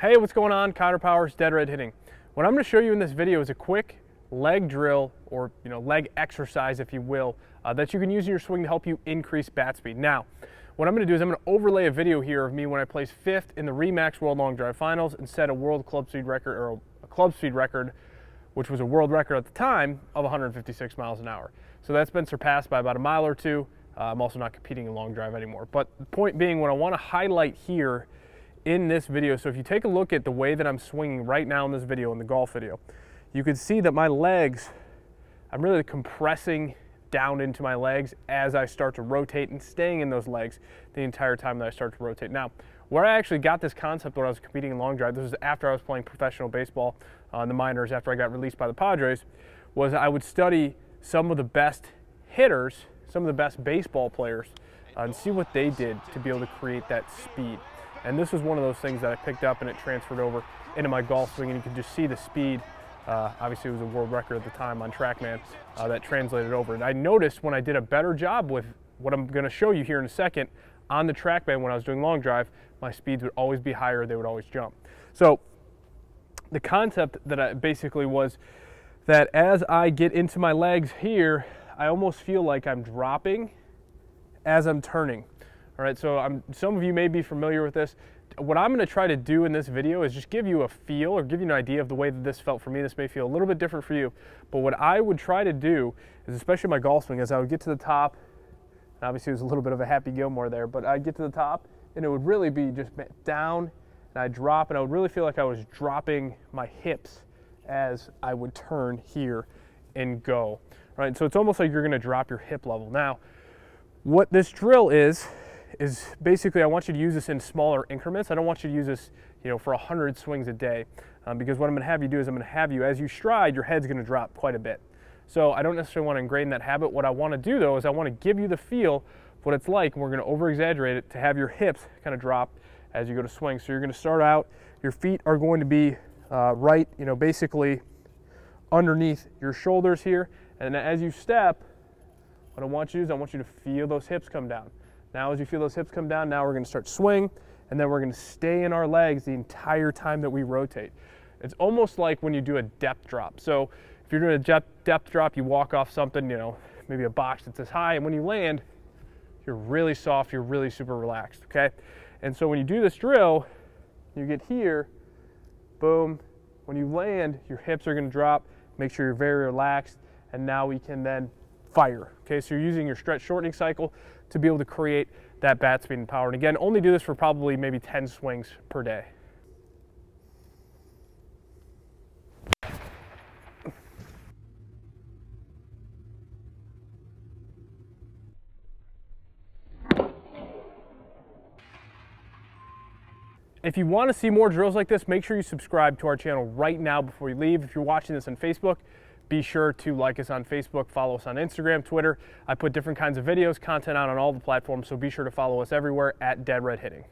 Hey, what's going on? Connor Powers, Dead Red Hitting. What I'm going to show you in this video is a quick leg drill, or leg exercise, if you will, that you can use in your swing to help you increase bat speed. Now, what I'm going to do is I'm going to overlay a video here of me when I placed 5th in the Remax World Long Drive Finals and set a world club speed record, or a club speed record, which was a world record at the time of 156 miles an hour. So that's been surpassed by about a mile or two. I'm also not competing in long drive anymore. But the point being, what I want to highlight here in this video, so if you take a look at the way that I'm swinging right now in this video, in the golf video, you can see that my legs, I'm really compressing down into my legs as I start to rotate and staying in those legs the entire time that I start to rotate. Now, where I actually got this concept when I was competing in long drive, this was after I was playing professional baseball in the minors, after I got released by the Padres, was I would study some of the best hitters, some of the best baseball players, and see what they did to be able to create that speed. And this was one of those things that I picked up and it transferred over into my golf swing, and you can just see the speed. Obviously, it was a world record at the time on TrackMan that translated over. And I noticed when I did a better job with what I'm going to show you here in a second on the TrackMan when I was doing long drive, my speeds would always be higher, they would always jump. So the concept that I basically was that as I get into my legs here, I almost feel like I'm dropping as I'm turning. All right, so some of you may be familiar with this. What I'm going to try to do in this video is just give you a feel, or give you an idea of the way that this felt for me. This may feel a little bit different for you, but what I would try to do is, especially my golf swing, as I would get to the top, and obviously it was a little bit of a Happy Gilmore there, but I'd get to the top and it would really be just down, and I'd drop, and I would really feel like I was dropping my hips as I would turn here and go. Right, so it's almost like you're going to drop your hip level. Now, what this drill is basically I want you to use this in smaller increments. I don't want you to use this, for 100 swings a day, because what I'm going to have you do is I'm going to have you, as you stride, your head's going to drop quite a bit. So I don't necessarily want to ingrain that habit. What I want to do, though, is I want to give you the feel of what it's like, and we're going to over-exaggerate it to have your hips kind of drop as you go to swing. So you're going to start out, your feet are going to be right, basically underneath your shoulders here, and as you step, what I want you to do is I want you to feel those hips come down. Now as you feel those hips come down, now we're going to start swing, and then we're going to stay in our legs the entire time that we rotate. It's almost like when you do a depth drop. So if you're doing a depth drop, you walk off something, maybe a box that's this high, and when you land, you're really soft, you're really super relaxed, okay? And so when you do this drill, you get here, boom, when you land, your hips are going to drop, make sure you're very relaxed, and now we can then fire. Okay, so you're using your stretch shortening cycle to be able to create that bat speed and power. And again, only do this for probably maybe 10 swings per day. If you want to see more drills like this, make sure you subscribe to our channel right now before you leave. If you're watching this on Facebook, be sure to like us on Facebook, follow us on Instagram, Twitter. I put different kinds of videos, content out on all the platforms, so be sure to follow us everywhere at Dead Red Hitting.